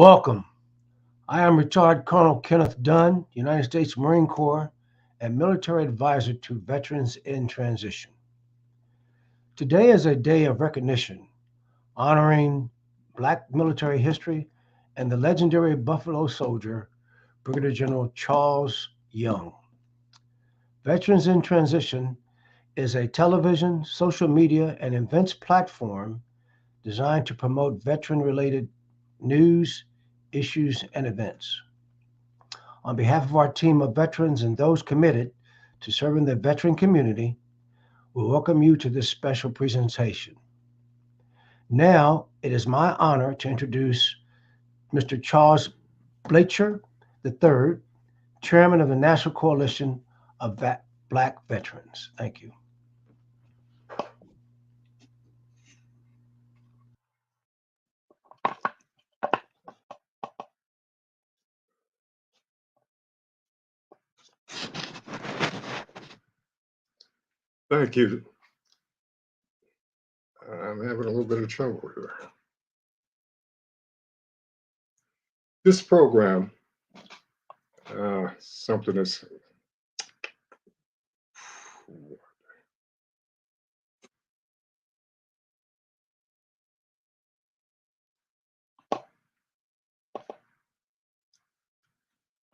Welcome. I am retired Colonel Kenneth Dunn, United States Marine Corps, and military advisor to veterans in transition. Today is a day of recognition, honoring Black military history and the legendary Buffalo Soldier, Brigadier General Charles Young. Veterans in Transition is a television, social media, and events platform designed to promote veteran related news, issues, and events. On behalf of our team of veterans and those committed to serving the veteran community, we welcome you to this special presentation. Now, it is my honor to introduce Mr. Charles Bleacher III, Chairman of the National Coalition of Black Veterans. Thank you. Thank you. I'm having a little bit of trouble here. This program, something that's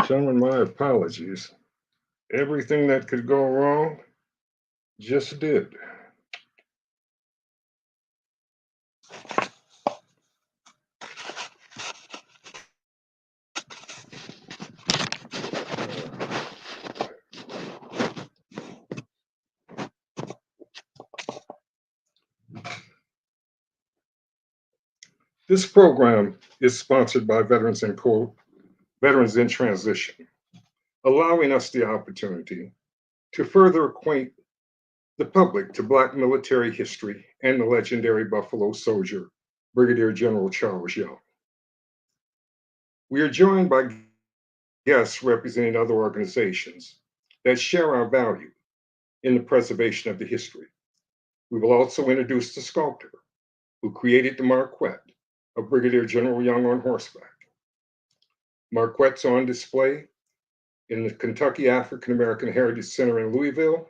gentlemen, my apologies. Everything that could go wrong just did. This program is sponsored by Veterans in Transition, allowing us the opportunity to further acquaint the public to Black military history and the legendary Buffalo Soldier, Brigadier General Charles Young. We are joined by guests representing other organizations that share our value in the preservation of the history. We will also introduce the sculptor who created the Marquette of Brigadier General Young on horseback. Marquettes are on display in the Kentucky African American Heritage Center in Louisville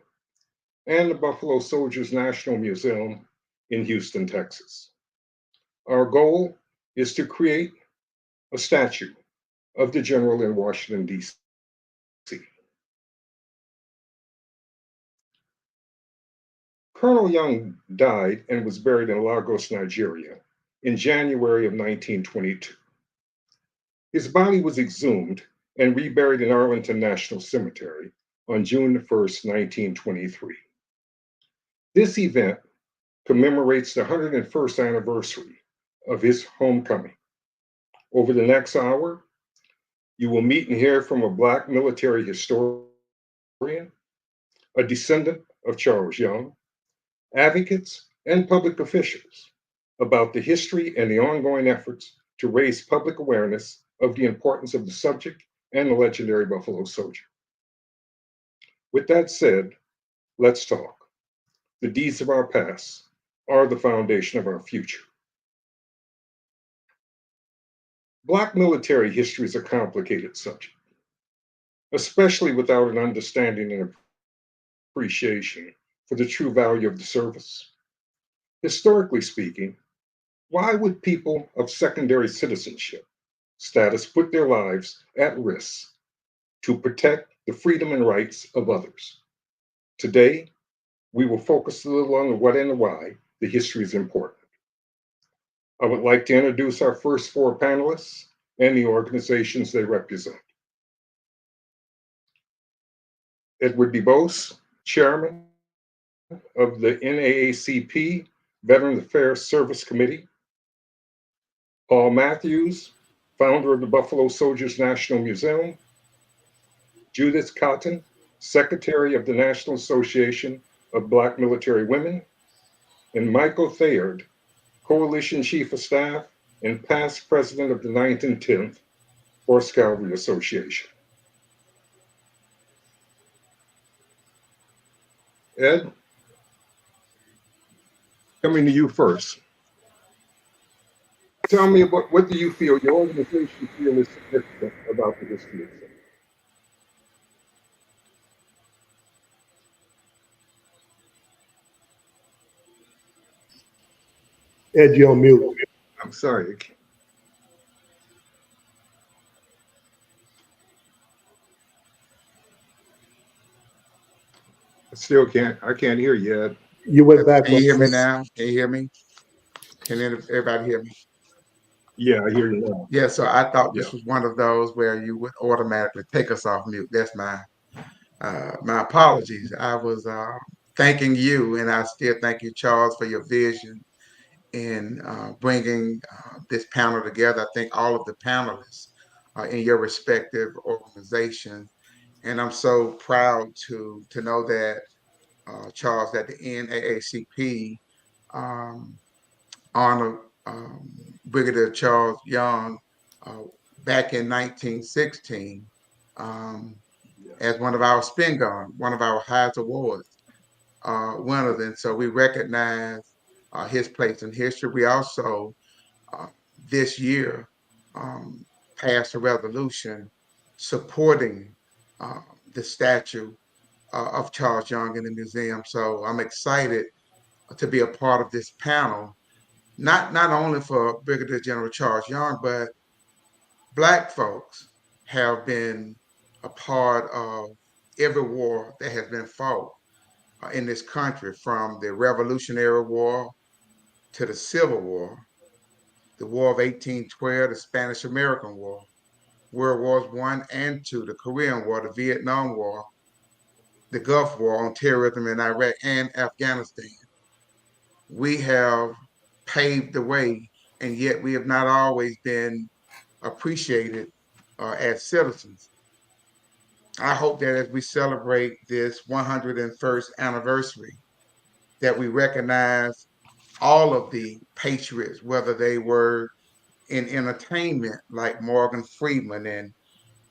and the Buffalo Soldiers National Museum in Houston, Texas. Our goal is to create a statue of the general in Washington, D.C. Colonel Young died and was buried in Lagos, Nigeria in January of 1922. His body was exhumed and reburied in Arlington National Cemetery on June 1st, 1923. This event commemorates the 101st anniversary of his homecoming. Over the next hour, you will meet and hear from a Black military historian, a descendant of Charles Young, advocates, and public officials about the history and the ongoing efforts to raise public awareness of the importance of the subject and the legendary Buffalo Soldier. With that said, let's talk. The deeds of our past are the foundation of our future. Black military history is a complicated subject, especially without an understanding and appreciation for the true value of the service. Historically speaking, why would people of secondary citizenship status put their lives at risk to protect the freedom and rights of others? Today, we will focus a little on the what and the why the history is important. I would like to introduce our first four panelists and the organizations they represent. Edward DeBose, Chairman of the NAACP Veteran Affairs Service Committee. Paul Matthews, founder of the Buffalo Soldiers National Museum. Judith Cotton, Secretary of the National Association of Black Military Women. And Michael Thayard, Coalition Chief of Staff and past President of the 9th and 10th Horse Cavalry Association. Ed, coming to you first. Tell me about what do you feel, your organization feel is significant about the history of slavery? Ed, you're on mute. I'm sorry, I can't hear you yet. You went back Can you hear me one. now? Can you hear me? Can everybody hear me? Yeah, I hear you now. Yeah, so I thought Yeah. this was one of those where you would automatically take us off mute. That's my apologies. I was thanking you, and I still thank you, Charles, for your vision in bringing this panel together. I think all of the panelists in your respective organizations, and I'm so proud to know that Charles, that the NAACP um, honored Brigadier Charles Young uh, back in 1916 um, as Yes. one of our spin guns, one of our highest awards winners. And so we recognize his place in history. We also, uh, this year, um, passed a resolution supporting uh, the statue of Charles Young in the museum. So I'm excited to be a part of this panel, not only for Brigadier General Charles Young, but Black folks have been a part of every war that has been fought in this country, from the Revolutionary War to the Civil War, the War of 1812, the Spanish American War, World Wars One and Two, the Korean War, the Vietnam War, the Gulf War on terrorism in Iraq and Afghanistan. We have paved the way, and yet we have not always been appreciated as citizens. I hope that as we celebrate this 101st anniversary, that we recognize all of the patriots, whether they were in entertainment like Morgan Freeman and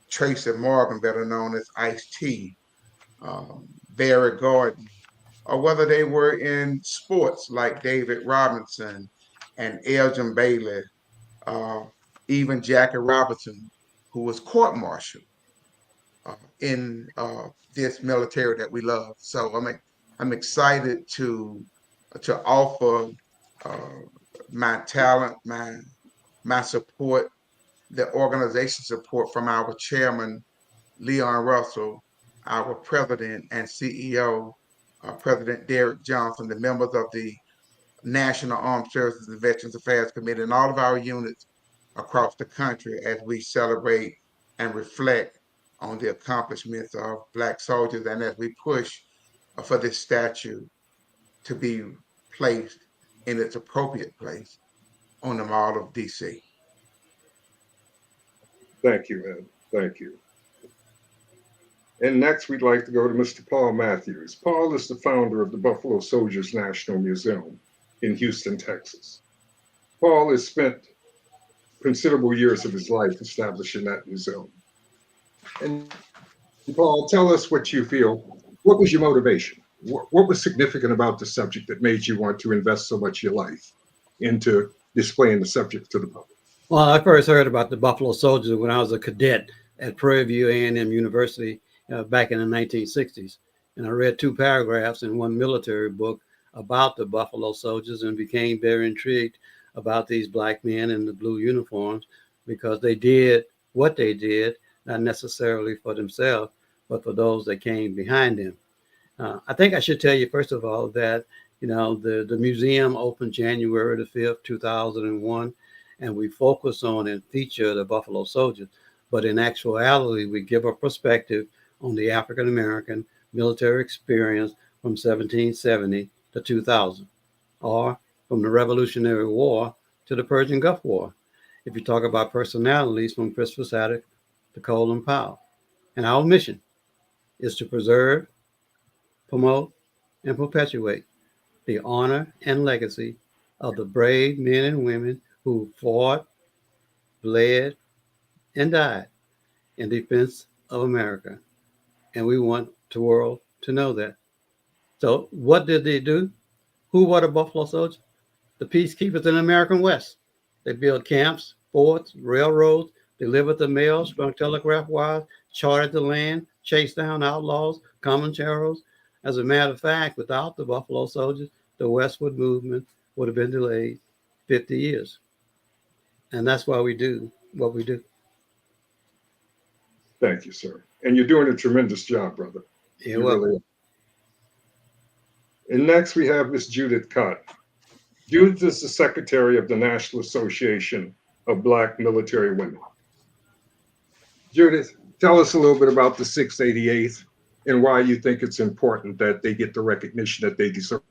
Tracy Morgan, better known as Ice-T, Barry Gordon, or whether they were in sports like David Robinson and Elgin Bailey, uh, even Jackie Robinson, who was court-martialed in this military that we love. So I'm excited to offer uh, my talent, my support, the organization support from our chairman Leon Russell, our president and CEO, President Derek Johnson, the members of the National Armed Services and Veterans Affairs Committee, and all of our units across the country as we celebrate and reflect on the accomplishments of Black soldiers, and as we push for this statue to be placed in its appropriate place on the Mall of DC. Thank you, Ed. Thank you. And next, we'd like to go to Mr. Paul Matthews. Paul is the founder of the Buffalo Soldiers National Museum in Houston, Texas. Paul has spent considerable years of his life establishing that museum. And Paul, tell us what you feel. What was your motivation? What was significant about the subject that made you want to invest so much of your life into displaying the subject to the public? Well, I first heard about the Buffalo Soldiers when I was a cadet at Prairie View A&M University back in the 1960s. And I read two paragraphs in one military book about the Buffalo Soldiers and became very intrigued about these Black men in the blue uniforms because they did what they did, not necessarily for themselves, but for those that came behind them. I think I should tell you, first of all, that the museum opened January the 5th, 2001, and we focus on and feature the Buffalo Soldiers. But in actuality, we give a perspective on the African American military experience from 1770 to 2000, or from the Revolutionary War to the Persian Gulf War. If you talk about personalities from Christopher Sadek to Colin Powell. And our mission is to preserve, promote, and perpetuate the honor and legacy of the brave men and women who fought, bled, and died in defense of America. And we want the world to know that. So, what did they do? Who were the Buffalo Soldiers? The peacekeepers in the American West. They built camps, forts, railroads, delivered the mail, strung telegraph wires, charted the land, chased down outlaws, comancheros. As a matter of fact, without the Buffalo Soldiers, the westward movement would have been delayed 50 years. And that's why we do what we do. Thank you, sir. And you're doing a tremendous job, brother. You're You welcome. really are. And next we have Miss Judith Cott. Judith is the secretary of the National Association of Black Military Women. Judith, tell us a little bit about the 688th and why you think it's important that they get the recognition that they deserve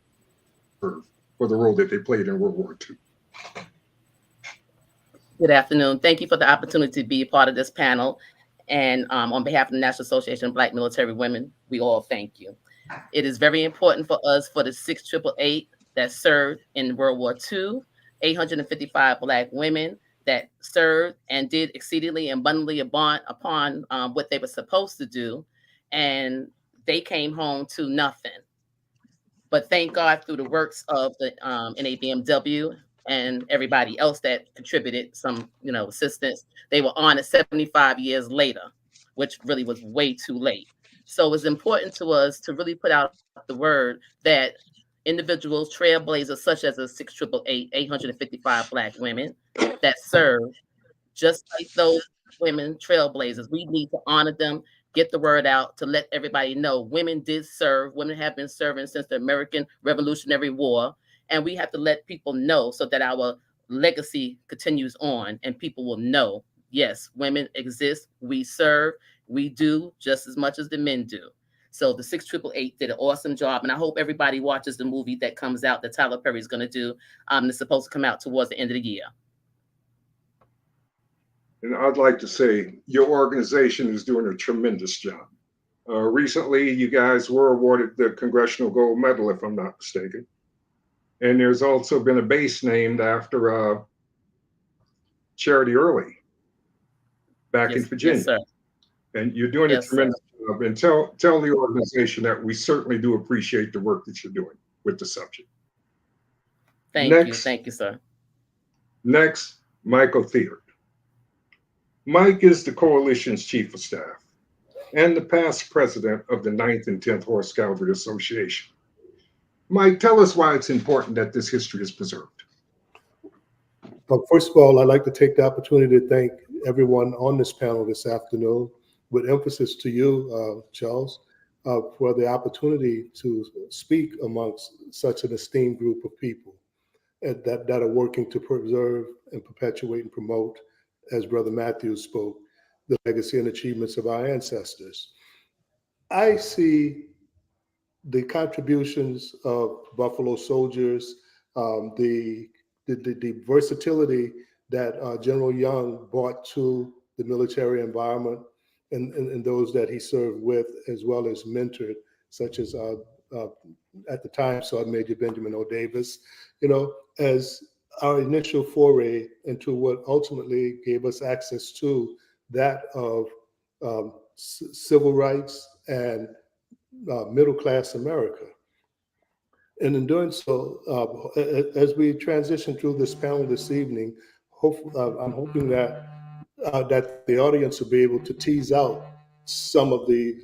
for the role that they played in World War II. Good afternoon. Thank you for the opportunity to be a part of this panel. And on behalf of the National Association of Black Military Women, we all thank you. It is very important for us, for the 688 that served in World War II, 855 Black women that served and did exceedingly abundantly upon what they were supposed to do. And they came home to nothing. But thank God through the works of the NABMW and everybody else that contributed some, assistance, they were honored 75 years later, which really was way too late. So it's important to us to really put out the word that individuals, trailblazers such as the 688, 855 Black women that serve, just like those women trailblazers, we need to honor them, get the word out to let everybody know women did serve. Women have been serving since the American Revolutionary War. And we have to let people know so that our legacy continues on and people will know, yes, women exist, we serve, we do just as much as the men do. So the 688 did an awesome job. And I hope everybody watches the movie that comes out that Tyler Perry is going to do. It's supposed to come out towards the end of the year. And I'd like to say your organization is doing a tremendous job. Recently, you guys were awarded the Congressional Gold Medal, if I'm not mistaken. And there's also been a base named after Charity Early back in Virginia. Yes, sir. And you're doing a tremendous job. And tell the organization that we certainly do appreciate the work that you're doing with the subject. Thank you. Thank you, sir. Next, Michael Theodore. Mike is the coalition's chief of staff and the past president of the 9th and 10th Horse Cavalry Association. Mike, tell us why it's important that this history is preserved. First of all, I'd like to take the opportunity to thank everyone on this panel this afternoon, with emphasis to you, Charles, for the opportunity to speak amongst such an esteemed group of people that are working to preserve and perpetuate and promote, as Brother Matthews spoke, the legacy and achievements of our ancestors. I see the contributions of Buffalo Soldiers, the versatility that General Young brought to the military environment and those that he served with, as well as mentored, such as at the time Sergeant Major Benjamin O. Davis, as our initial foray into what ultimately gave us access to that of civil rights and middle-class America. And in doing so, as we transition through this panel this evening, I'm hoping that that the audience will be able to tease out some of the,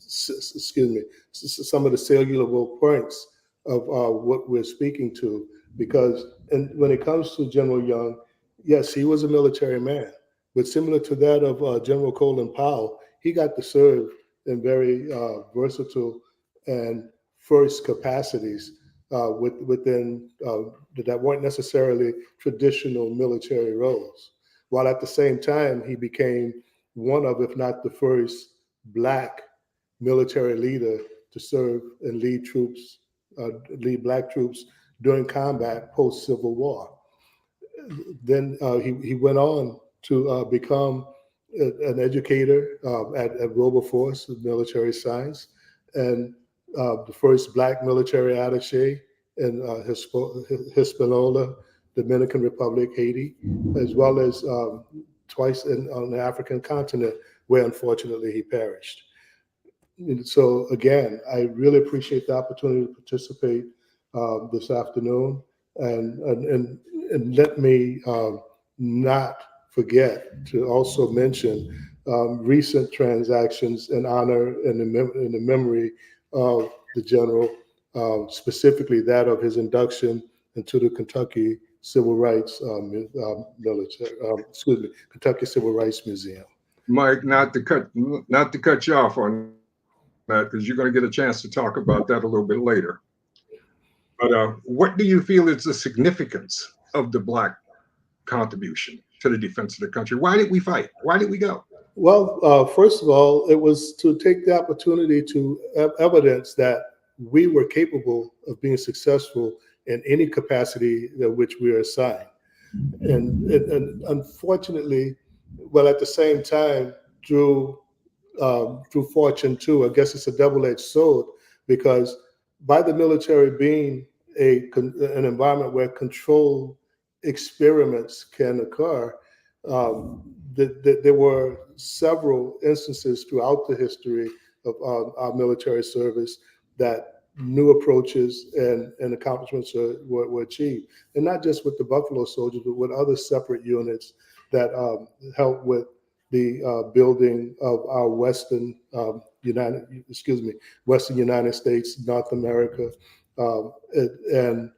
some of the cellular points of what we're speaking to, because when it comes to General Young, yes, he was a military man, but similar to that of General Colin Powell, he got to serve in very versatile and first capacities within that weren't necessarily traditional military roles. While at the same time, he became one of, if not the first, Black military leader to serve and lead Black troops during combat post-Civil War. Then he went on to become an educator at Wilberforce of military science, and the first Black military attaché in Hispaniola, Dominican Republic, Haiti, as well as twice on the African continent, where unfortunately he perished. And so again, I really appreciate the opportunity to participate this afternoon, and And let me not forget to also mention recent transactions in honor and in the memory of the general, specifically that of his induction into the Kentucky Civil Rights Kentucky Civil Rights Museum. Mike, not to cut you off on that, because you're going to get a chance to talk about that a little bit later. But what do you feel is the significance of the Black contribution to the defense of the country? Why did we fight? Why did we go? Well, first of all, it was to take the opportunity to evidence that we were capable of being successful in any capacity that which we are assigned. And unfortunately, well, at the same time, through fortune too, I guess it's a double-edged sword, because by the military being an environment where controlled experiments can occur, there were several instances throughout the history of our military service that new approaches and accomplishments were achieved. And not just with the Buffalo Soldiers, but with other separate units that helped with the building of our Western United States, North America, and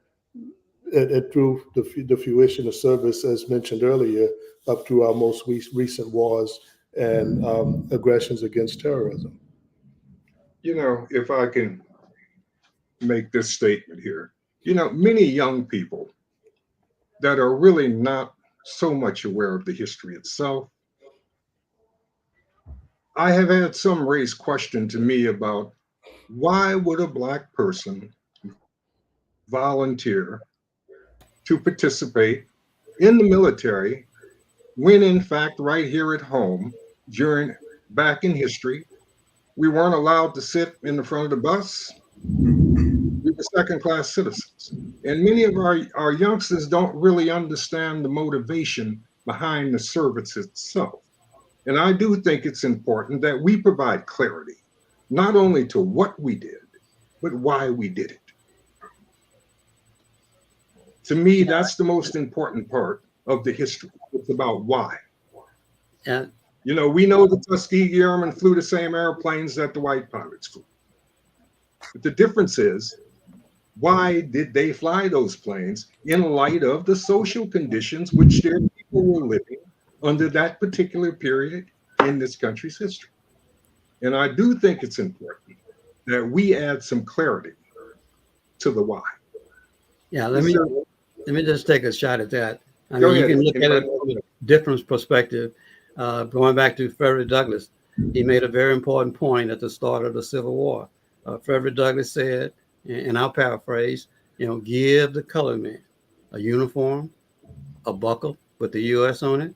through the fruition of service, as mentioned earlier, up through our most recent wars and aggressions against terrorism. If I can make this statement here, many young people that are really not so much aware of the history itself, I have had some raise question to me about why would a Black person volunteer to participate in the military when in fact right here at home back in history, we weren't allowed to sit in the front of the bus. We were second-class citizens. And many of our youngsters don't really understand the motivation behind the service itself. And I do think it's important that we provide clarity, not only to what we did, but why we did it. To me, that's the most important part of the history. It's about why. And We know the Tuskegee Airmen flew the same airplanes that the white pilots flew. But the difference is, why did they fly those planes in light of the social conditions which their people were living under that particular period in this country's history? And I do think it's important that we add some clarity to the why. yeah, let me just take a shot at that. I Go mean, you ahead. can look at it from a different perspective. Going back to Frederick Douglass, he made a very important point at the start of the Civil War. Frederick Douglass said, and I'll paraphrase, give the colored man a uniform, a buckle with the U.S. on it,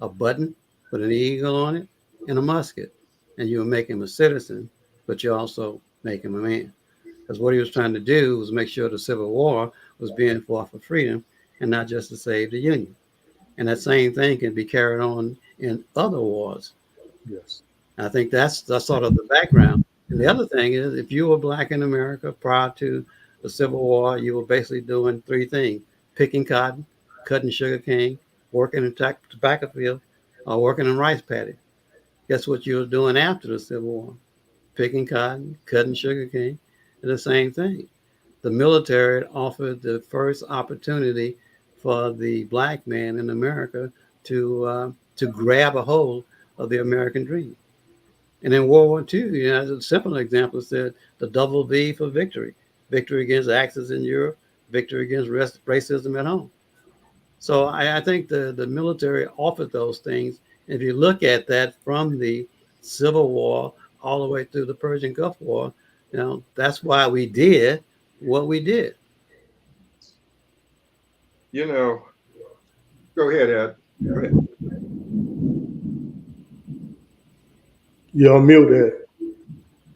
a button with an eagle on it, and a musket. And you'll make him a citizen, but you also make him a man. Because what he was trying to do was make sure the Civil War was being fought for freedom and not just to save the Union. And that same thing can be carried on in other wars. Yes. I think that's sort of the background. And the other thing is, if you were Black in America prior to the Civil War, you were basically doing three things: picking cotton, cutting sugar cane, working in tobacco field, or working in rice paddy. Guess what you were doing after the Civil War? Picking cotton, cutting sugar cane, and the same thing. The military offered the first opportunity for the Black man in America to grab a hold of the American dream. And in World War II, a simple example said the double V for victory: victory against Axis in Europe, victory against racism at home. So I think the military offered those things. If you look at that from the Civil War all the way through the Persian Gulf War, that's why we did what we did. Go ahead, Ed. Go ahead. You're on mute, Ed.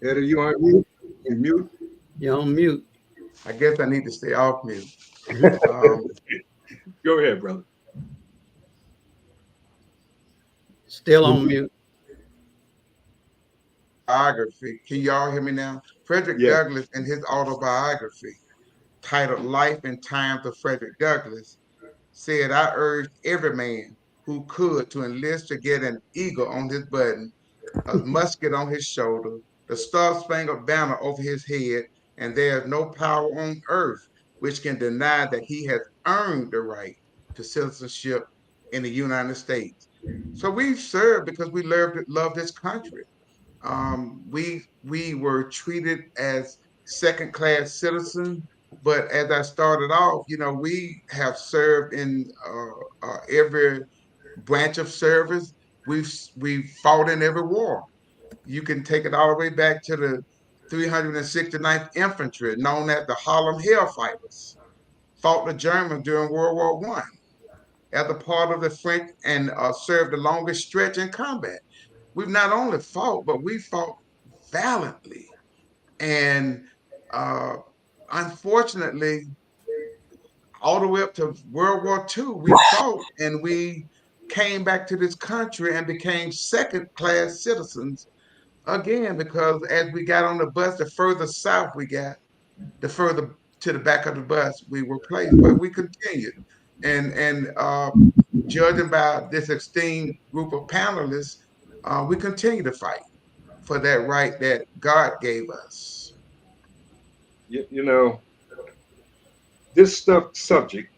Ed, are you on mute? You mute? You're on mute. I guess I need to stay off mute. Go ahead, brother. Still on mute. Biography. Can y'all hear me now? Frederick Yeah. Douglass, in his autobiography titled Life and Times of Frederick Douglass, said, I urge every man who could to enlist to get an eagle on his button, a musket on his shoulder, the star-spangled banner over his head, and there is no power on earth which can deny that he has earned the right to citizenship in the United States. So we've served because we love this country. We were treated as second-class citizens, but as I started off, we have served in every branch of service. We've fought in every war. You can take it all the way back to the 369th Infantry, known as the Harlem Hellfighters, fought the Germans during World War One as a part of the French and served the longest stretch in combat. We've not only fought, but we fought valiantly. And uh, unfortunately, all the way up to World War II, we fought and we came back to this country and became second class citizens again, because as we got on the bus, the further south we got, the further to the back of the bus we were placed. But we continued. And judging by this esteemed group of panelists, we continue to fight for that right that God gave us. This subject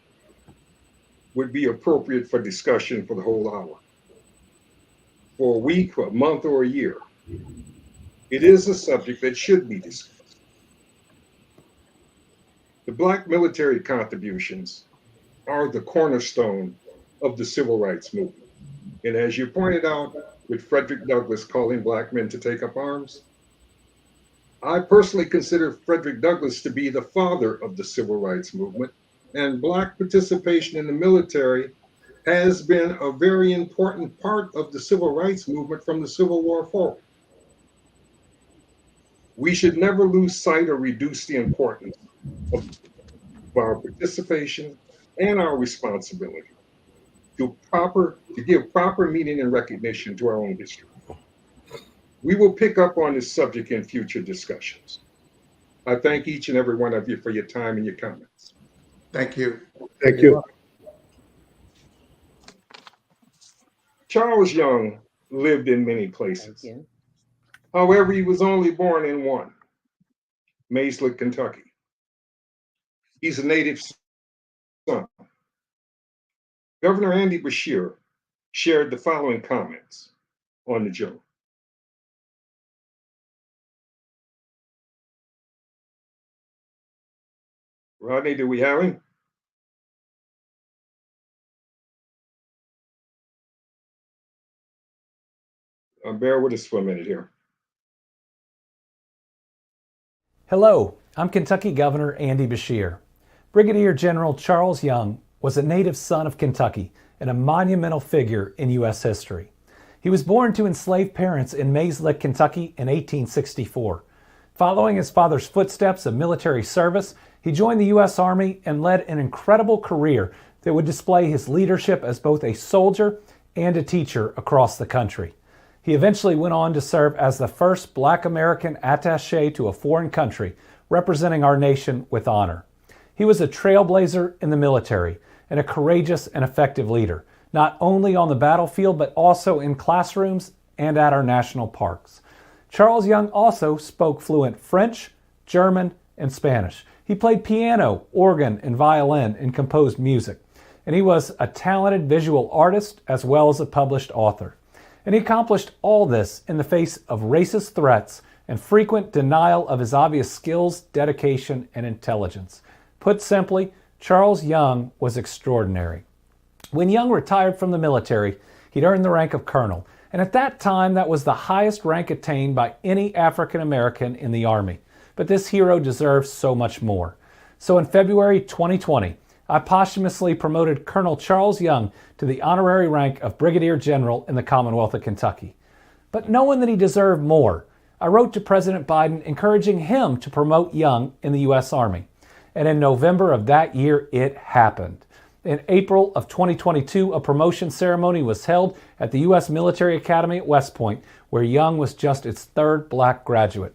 would be appropriate for discussion for the whole hour, for a week, or a month, or a year. It is a subject that should be discussed. The Black military contributions are the cornerstone of the civil rights movement. And as you pointed out, with Frederick Douglass calling Black men to take up arms, I personally consider Frederick Douglass to be the father of the civil rights movement, and Black participation in the military has been a very important part of the civil rights movement from the Civil War forward. We should never lose sight or reduce the importance of our participation and our responsibility to give proper meaning and recognition to our own history. We will pick up on this subject in future discussions. I thank each and every one of you for your time and your comments. Thank you. Thank you. Charles Young lived in many places. However, he was only born in one, Mayslick, Kentucky. He's a native son. Governor Andy Beshear shared the following comments on the joke. Rodney, do we have him? Bear with us for a minute here. Hello, I'm Kentucky Governor Andy Beshear. Brigadier General Charles Young was a native son of Kentucky and a monumental figure in U.S. history. He was born to enslaved parents in Mayslick, Kentucky in 1864. Following his father's footsteps of military service, he joined the U.S. Army and led an incredible career that would display his leadership as both a soldier and a teacher across the country. He eventually went on to serve as the first Black American attaché to a foreign country, representing our nation with honor. He was a trailblazer in the military and a courageous and effective leader, not only on the battlefield, but also in classrooms and at our national parks. Charles Young also spoke fluent French, German, and Spanish. He played piano, organ, and violin and composed music. And he was a talented visual artist as well as a published author. And he accomplished all this in the face of racist threats and frequent denial of his obvious skills, dedication, and intelligence. Put simply, Charles Young was extraordinary. When Young retired from the military, he'd earned the rank of colonel. And at that time, that was the highest rank attained by any African American in the Army. But this hero deserves so much more. So in February 2020, I posthumously promoted Colonel Charles Young to the honorary rank of Brigadier General in the Commonwealth of Kentucky. But knowing that he deserved more, I wrote to President Biden encouraging him to promote Young in the U.S. Army. And in November of that year, it happened. In April of 2022, a promotion ceremony was held at the U.S. Military Academy at West Point, where Young was just its third Black graduate.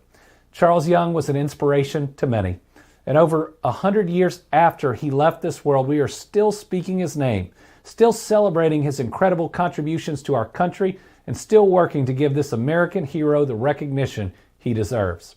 Charles Young was an inspiration to many. And over 100 years after he left this world, we are still speaking his name, still celebrating his incredible contributions to our country, and still working to give this American hero the recognition he deserves.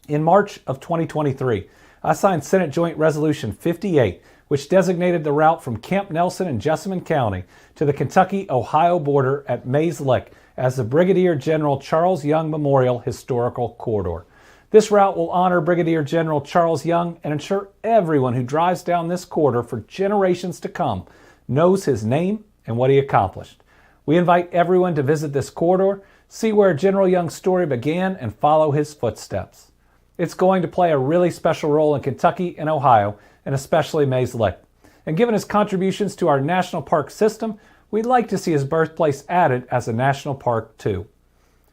In March of 2023, I signed Senate Joint Resolution 58, which designated the route from Camp Nelson in Jessamine County to the Kentucky-Ohio border at Mays Lick as the Brigadier General Charles Young Memorial Historical Corridor. This route will honor Brigadier General Charles Young and ensure everyone who drives down this corridor for generations to come knows his name and what he accomplished. We invite everyone to visit this corridor, see where General Young's story began, and follow his footsteps. It's going to play a really special role in Kentucky and Ohio, and especially Mays Lick. And given his contributions to our national park system, we'd like to see his birthplace added as a national park too.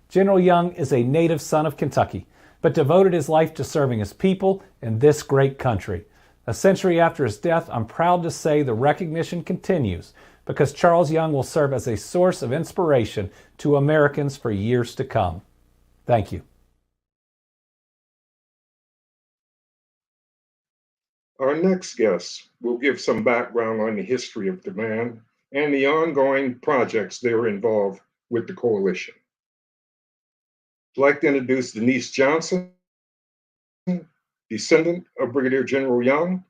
General Young is a native son of Kentucky, but devoted his life to serving his people in this great country. A century after his death, I'm proud to say the recognition continues because Charles Young will serve as a source of inspiration to Americans for years to come. Thank you. Our next guest will give some background on the history of the man and the ongoing projects they were involved with the coalition. I'd like to introduce Denise Johnson, descendant of Brigadier General Young.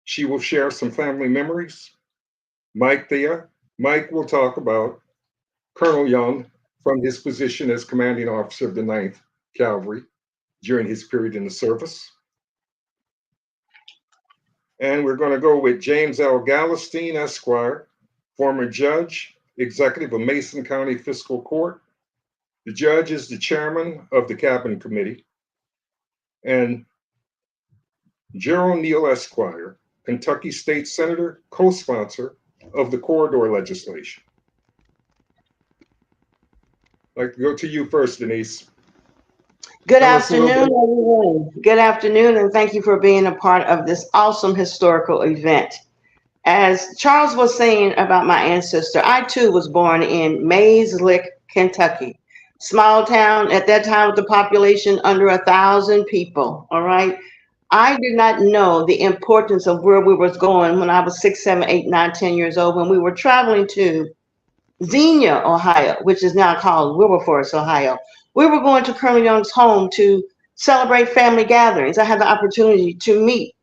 She will share some family memories. Mike Thea. Mike will talk about Colonel Young from his position as commanding officer of the 9th Cavalry during his period in the service. And we're going to go with James L. Galestine, Esquire, former judge, executive of Mason County Fiscal Court. The judge is the chairman of the Cabinet Committee. And Gerald Neal, Esquire, Kentucky State Senator, co-sponsor of the corridor legislation. I'd like to go to you first, Denise. Good afternoon, everyone. Good afternoon, and thank you for being a part of this awesome historical event. As Charles was saying about my ancestor, I too was born in Mays Lick, Kentucky. Small town at that time with a population under 1,000 people, all right? I did not know the importance of where we was going when I was 6, 7, 8, 9, 10 years old, when we were traveling to Xenia, Ohio, which is now called Wilberforce, Ohio. We were going to Colonel Young's home to celebrate family gatherings. I had the opportunity to meet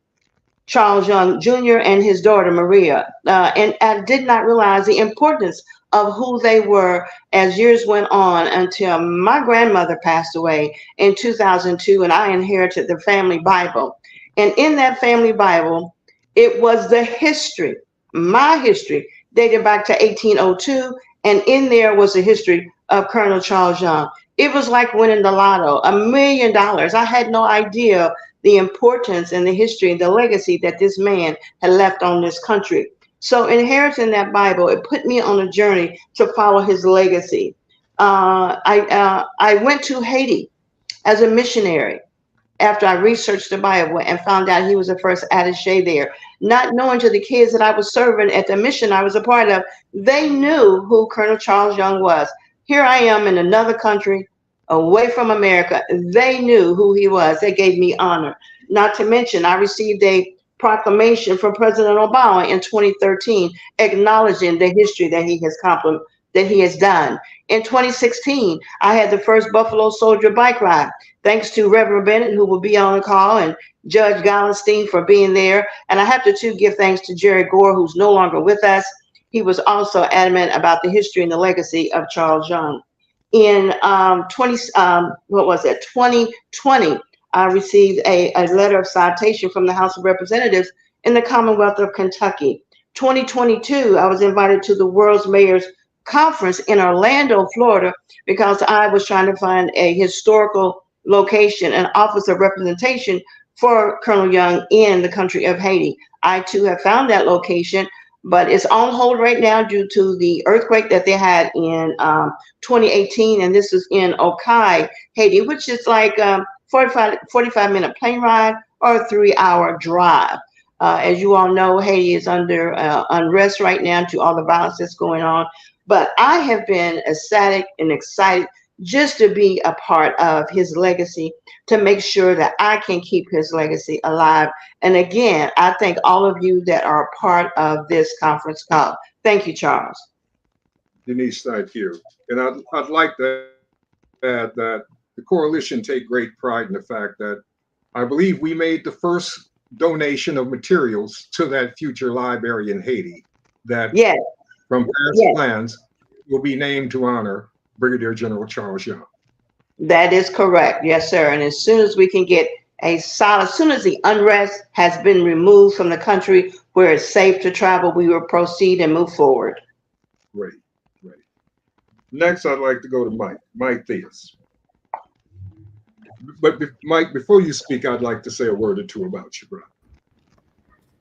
Charles Young Jr. and his daughter, Maria. And I did not realize the importance of who they were as years went on until my grandmother passed away in 2002, and I inherited the family Bible. And in that family Bible, it was the history, my history, dated back to 1802, and in there was the history of Colonel Charles Young. It was like winning the lotto, $1 million. I had no idea the importance and the history and the legacy that this man had left on this country. So inheriting that Bible, it put me on a journey to follow his legacy. I went to Haiti as a missionary after I researched the Bible and found out he was the first attaché there. Not knowing to the kids that I was serving at the mission I was a part of, they knew who Colonel Charles Young was. Here I am in another country, away from America. They knew who he was. They gave me honor. Not to mention, I received a proclamation from President Obama in 2013, acknowledging the history that he has done. In 2016, I had the first Buffalo Soldier bike ride, thanks to Reverend Bennett, who will be on the call, and Judge Galestine for being there. And I have to too give thanks to Jerry Gore, who's no longer with us. He was also adamant about the history and the legacy of Charles Young. In 2020, I received a letter of citation from the House of Representatives in the Commonwealth of Kentucky. 2022, I was invited to the World's Mayors Conference in Orlando, Florida, because I was trying to find a historical location, an office of representation for Colonel Young in the country of Haiti. I too have found that location, but it's on hold right now due to the earthquake that they had in 2018. And this is in Okai, Haiti, which is like 45-minute plane ride or a 3-hour drive. As you all know, Haiti is under unrest right now due to all the violence that's going on. But I have been ecstatic and excited just to be a part of his legacy, to make sure that I can keep his legacy alive. And again, I thank all of you that are a part of this conference call. Thank you, Charles. Denise, thank you. And I'd like to add that the coalition take great pride in the fact that I believe we made the first donation of materials to that future library in Haiti that, Yes, from past yes, plans, will be named to honor Brigadier General Charles Young. that is correct. Yes, sir. And as soon as we can get a solid, as soon as the unrest has been removed from the country where it's safe to travel, we will proceed and move forward. Great, great. Next, I'd like to go to Mike Theus. But Mike, before you speak, I'd like to say a word or two about you, brother.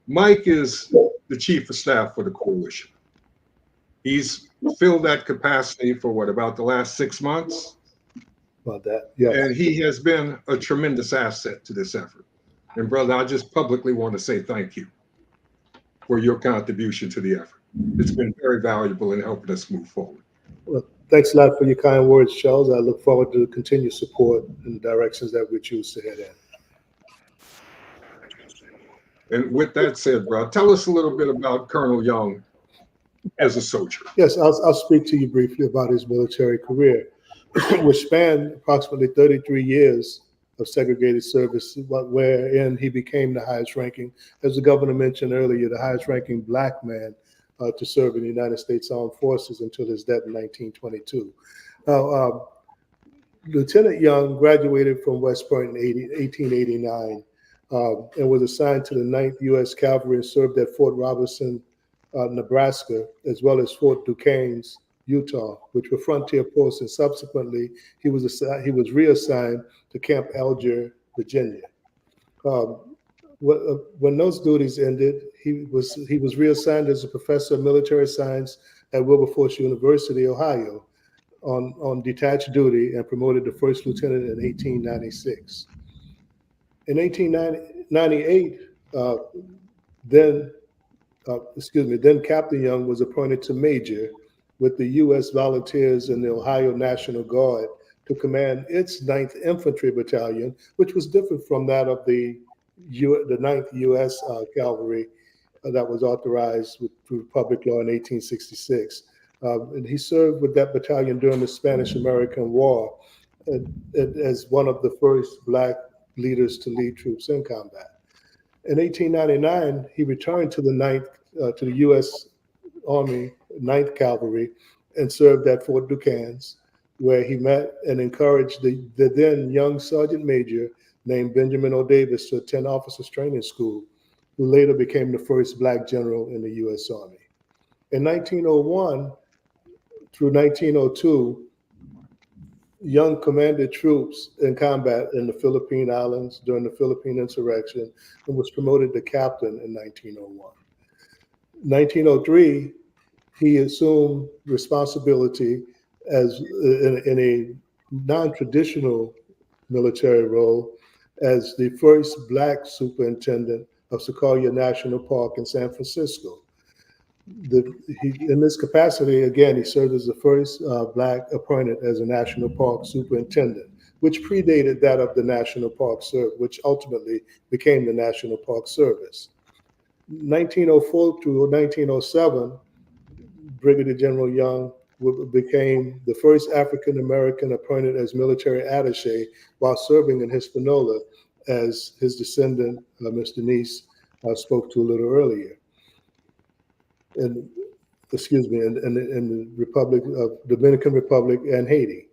Mike is the chief of staff for the coalition. He's filled that capacity for what, about the last 6 months? About that, yeah. And he has been a tremendous asset to this effort. And brother, I just publicly want to say thank you for your contribution to the effort. It's been very valuable in helping us move forward. Well, thanks a lot for your kind words, Charles. I look forward to continued support in the directions that we choose to head in. And with that said, bro, tell us a little bit about Colonel Young as a soldier. Yes, I'll speak to you briefly about his military career, which spanned approximately 33 years of segregated service, wherein he became the highest ranking, as the governor mentioned earlier, the highest ranking Black man to serve in the United States Armed Forces until his death in 1922. Now, Lieutenant Young graduated from West Point in 1889 and was assigned to the 9th U.S. Cavalry and served at Fort Robertson, Nebraska, as well as Fort Duquesne, Utah, which were frontier posts, and subsequently he was reassigned to Camp Alger, Virginia. When those duties ended, he was reassigned as a professor of military science at Wilberforce University, Ohio, on detached duty, and promoted to first lieutenant in 1896. In 1898, then Captain Young was appointed to major with the U.S. Volunteers and the Ohio National Guard to command its 9th Infantry Battalion, which was different from that of the 9th U.S. Cavalry that was authorized through public law in 1866. And he served with that battalion during the Spanish-American War as one of the first Black leaders to lead troops in combat. In 1899, he returned to the U.S. Army 9th Cavalry and served at Fort Duquesne, where he met and encouraged the then young Sergeant Major named Benjamin O. Davis to attend Officers Training School, who later became the first Black general in the U.S. Army. In 1901 through 1902, Young commanded troops in combat in the Philippine Islands during the Philippine Insurrection and was promoted to captain in 1901. 1903, he assumed responsibility as in a non-traditional military role as the first Black superintendent of Sequoia National Park in San Francisco. In this capacity, again, he served as the first Black appointed as a national park superintendent, which predated that of the National Park Service, which ultimately became the National Park Service. 1904 to 1907, Brigadier General Young became the first African-American appointed as military attaché while serving in Hispaniola, as his descendant, Ms. Denise, spoke to a little earlier. In the Republic of Dominican Republic and Haiti.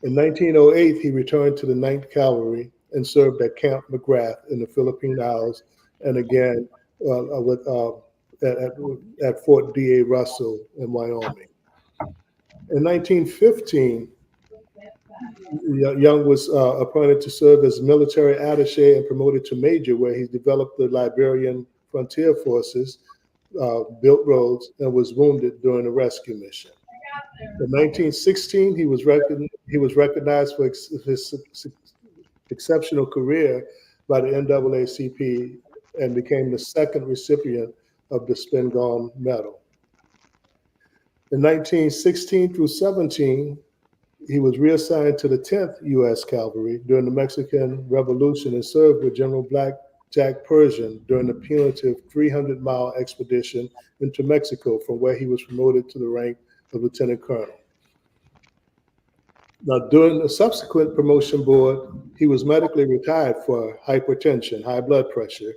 In 1908, he returned to the 9th Cavalry and served at Camp McGrath in the Philippine Isles, and again at Fort D.A. Russell in Wyoming. In 1915, Young was appointed to serve as military attaché and promoted to major, where he developed the Liberian Frontier Forces, built roads, and was wounded during a rescue mission. In 1916, he was recognized for his exceptional career by the NAACP and became the second recipient of the Spingarn Medal. In 1916 through 17, He was reassigned to the 10th U.S. Cavalry during the Mexican Revolution and served with General Black Jack Pershing during the punitive 300-mile expedition into Mexico, from where he was promoted to the rank of lieutenant colonel. Now, during the subsequent promotion board, he was medically retired for hypertension, high blood pressure,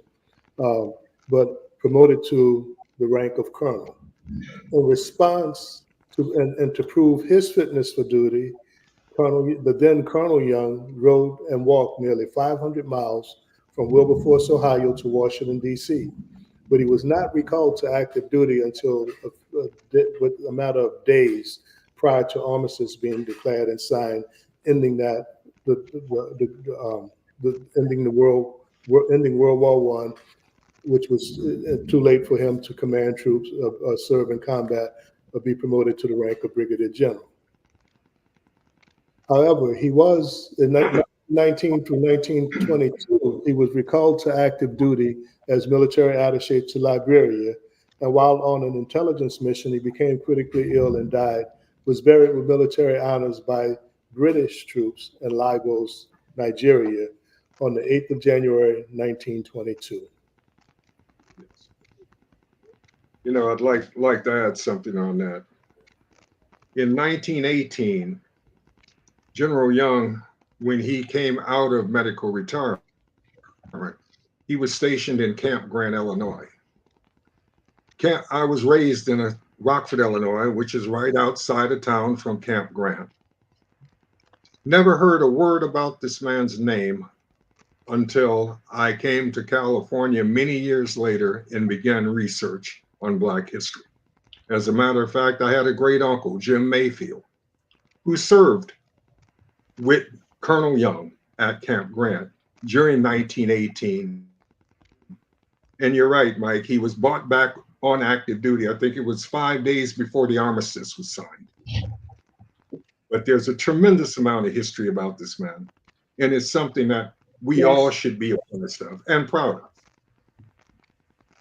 but promoted to the rank of colonel. In response to and to prove his fitness for duty, the then Colonel Young rode and walked nearly 500 miles from Wilberforce, Ohio to Washington, D.C., but he was not recalled to active duty until with a matter of days prior to armistice being declared and signed, ending ending World War I, which was too late for him to command troops, serve in combat, or be promoted to the rank of Brigadier General. However, he was, in 1919 through 1922, he was recalled to active duty as military attaché to Liberia, and while on an intelligence mission, he became critically ill and died, was buried with military honors by British troops in Lagos, Nigeria, on the 8th of January, 1922. You know, I'd like to add something on that. In 1918, General Young, when he came out of medical retirement, he was stationed in Camp Grant, Illinois. I was raised in Rockford, Illinois, which is right outside of town from Camp Grant. Never heard a word about this man's name until I came to California many years later and began research on Black history. As a matter of fact, I had a great uncle, Jim Mayfield, who served with Colonel Young at Camp Grant during 1918. And you're right, Mike, he was brought back on active duty. I think it was 5 days before the armistice was signed. But there's a tremendous amount of history about this man. And it's something that we all should be honest of and proud of.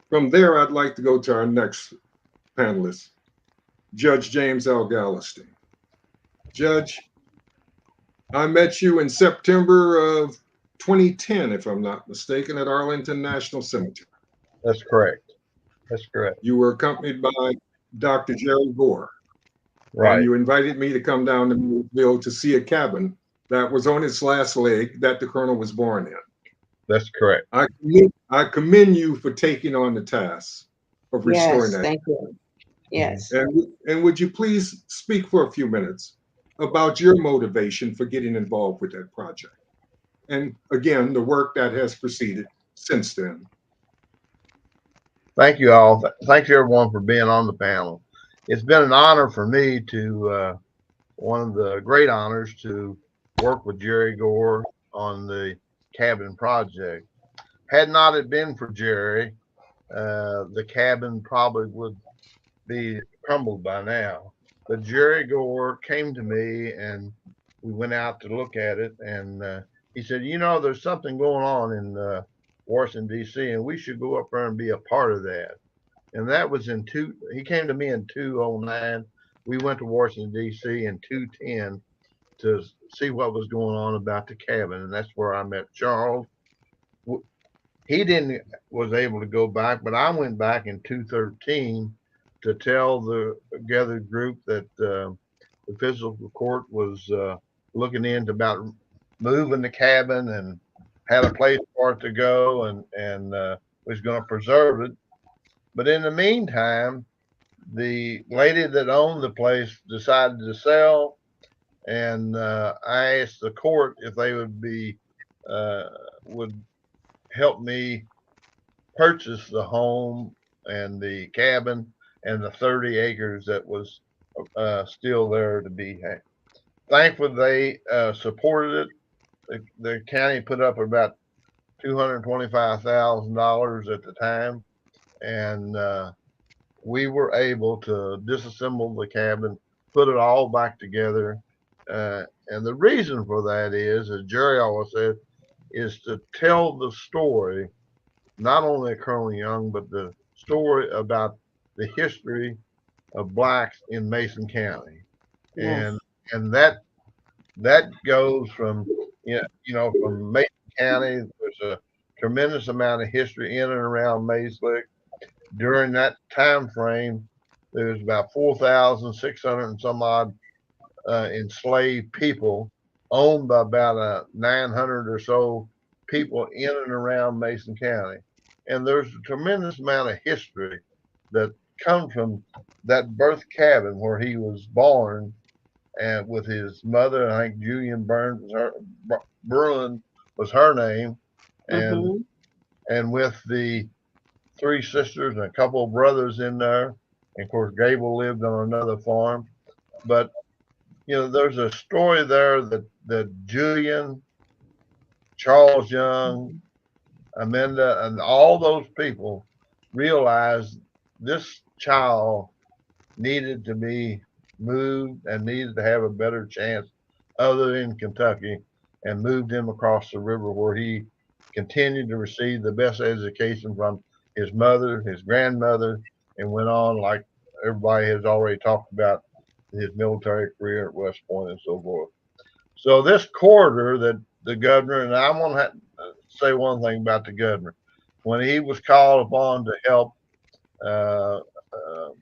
From there, I'd like to go to our next panelist, Judge James L. Galliston. Judge, I met you in September of 2010, if I'm not mistaken, at Arlington National Cemetery. That's correct. That's correct. You were accompanied by Dr. Jerry Gore. Right. And you invited me to come down to Millville to see a cabin that was on its last leg that the colonel was born in. That's correct. I commend you for taking on the task of restoring that. Thank you. Yes. And would you please speak for a few minutes about your motivation for getting involved with that project? And again, the work that has proceeded since then. Thank you all. Thank you everyone for being on the panel. It's been an honor for me to, one of the great honors, to work with Jerry Gore on the cabin project. Had not it been for Jerry, the cabin probably would be crumbled by now. But Jerry Gore came to me and we went out to look at it, and he said, you know, there's something going on in Washington, D.C., and we should go up there and be a part of that. And that was he came to me in 2009. We went to Washington, D.C. in 2010 to see what was going on about the cabin. And that's where I met Charles. He was able to go back, but I went back in 2013 to tell the gathered group that the physical court was looking into about moving the cabin and had a place for it to go, and was going to preserve it. But in the meantime, the lady that owned the place decided to sell, and I asked the court if they would help me purchase the home and the cabin and the 30 acres that was still there to be had. Thankfully, they supported it. The county put up about $225,000 at the time, and we were able to disassemble the cabin, put it all back together. And the reason for that is, as Jerry always said, is to tell the story, not only of Colonel Young, but the story about the history of blacks in Mason County. Yes. And that that goes from, from Mason County. There's a tremendous amount of history in and around Mays Lick. During that time frame, there's about 4,600 and some odd enslaved people, owned by about 900 or so people in and around Mason County. And there's a tremendous amount of history that comes from that birth cabin where he was born, and with his mother. I think Julian Burns was Bruin was her name, and with the three sisters and a couple of brothers in there. And of course, Gable lived on another farm. But there's a story there that Julian, Charles Young, Amanda, and all those people realized this child needed to be moved and needed to have a better chance other in Kentucky, and moved him across the river where he continued to receive the best education from his mother, his grandmother, and went on, like everybody has already talked about, his military career at West Point and so forth. So this corridor that the governor, and I want to say one thing about the governor, when he was called upon to help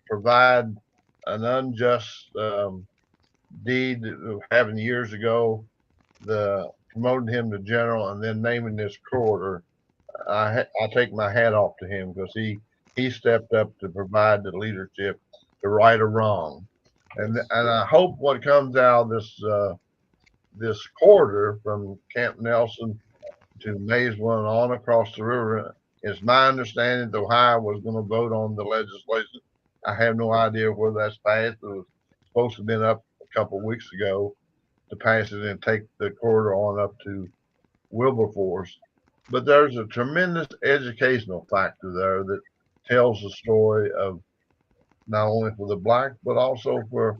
provide an unjust deed that happened years ago, promoting him to general and then naming this corridor, I take my hat off to him, because he stepped up to provide the leadership to right a wrong. And I hope what comes out of this corridor from Camp Nelson to Maysville and on across the river, is my understanding that Ohio was going to vote on the legislation. I have no idea whether that's passed. It was supposed to have been up a couple of weeks ago to pass it and take the corridor on up to Wilberforce. But there's a tremendous educational factor there that tells the story of not only for the blacks, but also for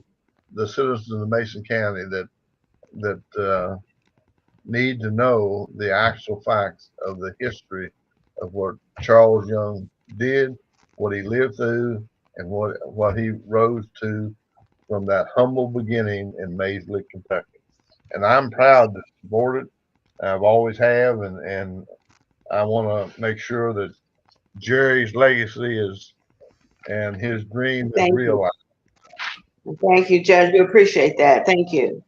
the citizens of Mason County that need to know the actual facts of the history of what Charles Young did, what he lived through, and what he rose to from that humble beginning in Mays Lick, Kentucky. And I'm proud to support it. I've always have, and I want to make sure that Jerry's legacy and his dream is realized. Thank you, Judge. We appreciate that. Thank you.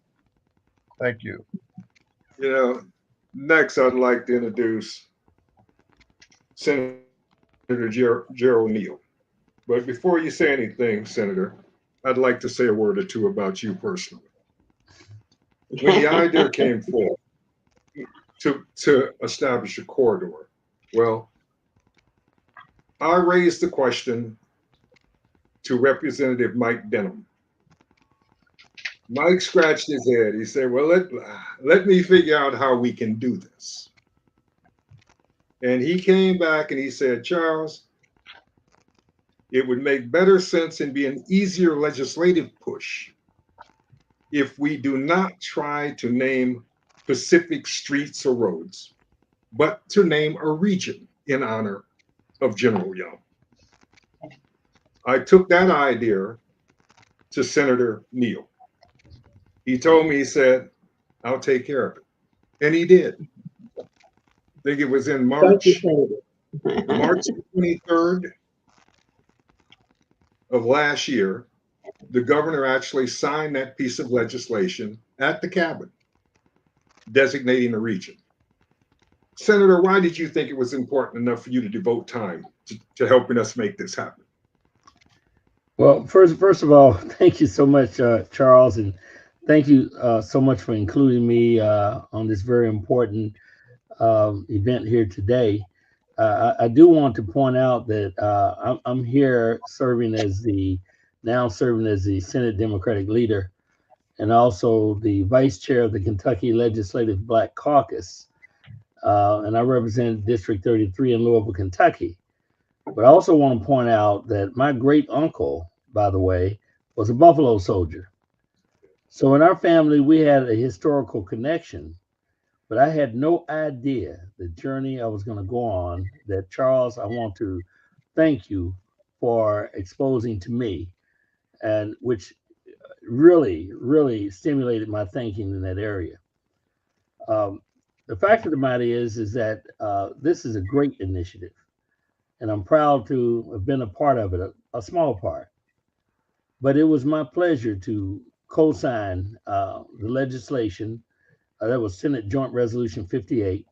Thank you. Next, I'd like to introduce Senator Gerald Neal. But before you say anything, Senator, I'd like to say a word or two about you personally. When the idea came forth to establish a corridor, well, I raised the question to Representative Mike Denham. Mike scratched his head. He said, well, let me figure out how we can do this. And he came back and he said, Charles, it would make better sense and be an easier legislative push if we do not try to name specific streets or roads, but to name a region in honor of General Young. I took that idea to Senator Neal. He told me, he said, I'll take care of it. And he did. I think it was in March 23rd of last year, the governor actually signed that piece of legislation at the cabin, designating a region. Senator, why did you think it was important enough for you to devote time to helping us make this happen? Well, first of all, thank you so much, Charles, and thank you so much for including me on this very important event here today. I do want to point out that I'm here serving as the Senate Democratic leader, and also the vice chair of the Kentucky Legislative Black Caucus, and I represent District 33 in Louisville, Kentucky. But I also want to point out that my great uncle, by the way, was a Buffalo soldier. So in our family, we had a historical connection, but I had no idea the journey I was going to go on. That, Charles, I want to thank you for exposing to me, and which really stimulated my thinking in that area. The fact of the matter is that this is a great initiative, and I'm proud to have been a part of it, a small part. But it was my pleasure to co-sign the legislation that was Senate Joint Resolution 58,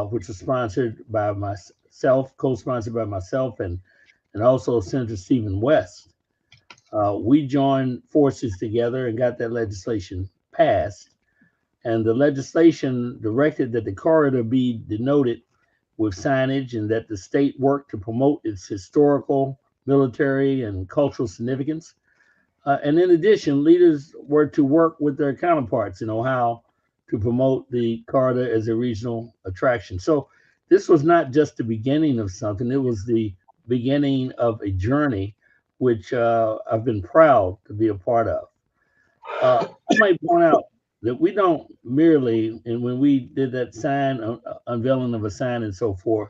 which was sponsored by myself, co-sponsored by myself, and also Senator Stephen West. We joined forces together and got that legislation passed. And the legislation directed that the corridor be denoted with signage and that the state work to promote its historical, military, and cultural significance. And in addition, leaders were to work with their counterparts in Ohio to promote the corridor as a regional attraction. So this was not just the beginning of something, it was the beginning of a journey which I've been proud to be a part of. I might point out that we don't merely, and when we did that sign, unveiling of a sign and so forth,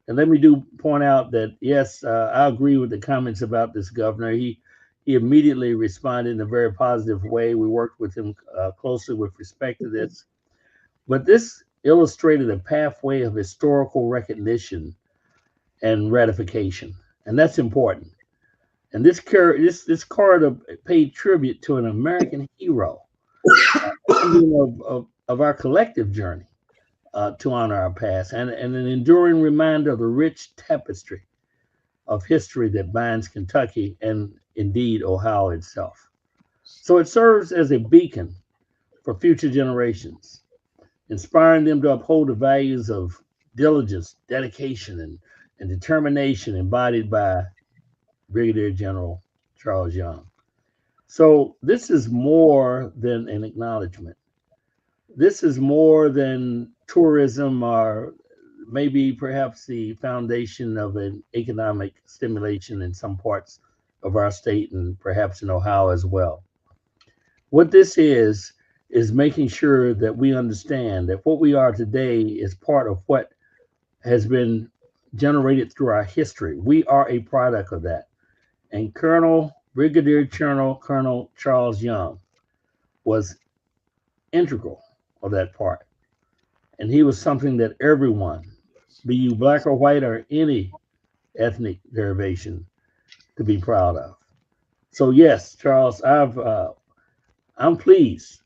and let me point out that, yes, I agree with the comments about this governor. He immediately responded in a very positive way. We worked with him closely with respect to this. But this illustrated a pathway of historical recognition and ratification, and that's important. And this corridor paid tribute to an American hero, of our collective journey to honor our past, and an enduring reminder of the rich tapestry of history that binds Kentucky and indeed Ohio itself. So it serves as a beacon for future generations, inspiring them to uphold the values of diligence, dedication, and determination embodied by Brigadier General Charles Young. So this is more than an acknowledgement. This is more than tourism or maybe perhaps the foundation of an economic stimulation in some parts of our state and perhaps in Ohio as well. What this is making sure that we understand that what we are today is part of what has been generated through our history. We are a product of that. And Brigadier Colonel Charles Young was integral of that part. And he was something that everyone, be you black or white or any ethnic derivation, to be proud of. So yes, Charles, I'm pleased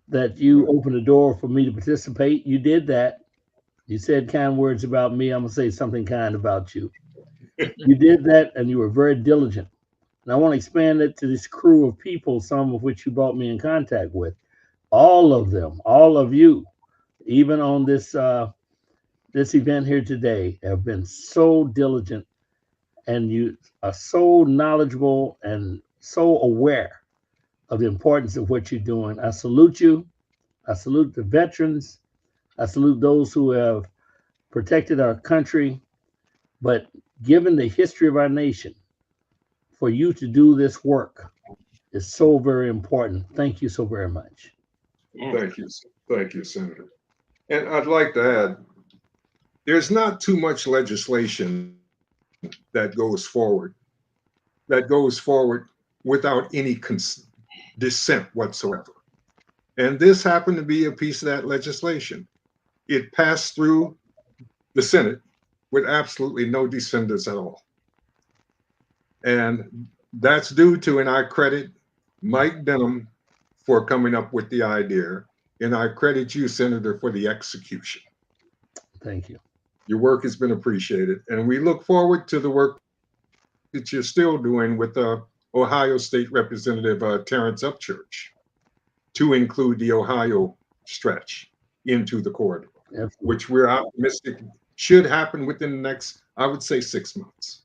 that you opened the door for me to participate. You did that. You said kind words about me. I'm gonna say something kind about you. You did that, and you were very diligent. And I want to expand it to this crew of people, some of which you brought me in contact with. All of them, all of you, even on this event here today, have been so diligent, and you are so knowledgeable and so aware of the importance of what you're doing. I salute you. I salute the veterans. I salute those who have protected our country. But given the history of our nation, for you to do this work is so very important. Thank you so very much. Thank you, Senator. And I'd like to add, there's not too much legislation that goes forward without any dissent whatsoever. And this happened to be a piece of that legislation. It passed through the Senate with absolutely no dissenters at all. And that's due to, and I credit Mike Denham for coming up with the idea, and I credit you, Senator, for the execution. Thank you. Your work has been appreciated, and we look forward to the work that you're still doing with Ohio State Representative Terrence Upchurch to include the Ohio stretch into the corridor, Absolutely. Which we're optimistic should happen within the next, I would say, 6 months.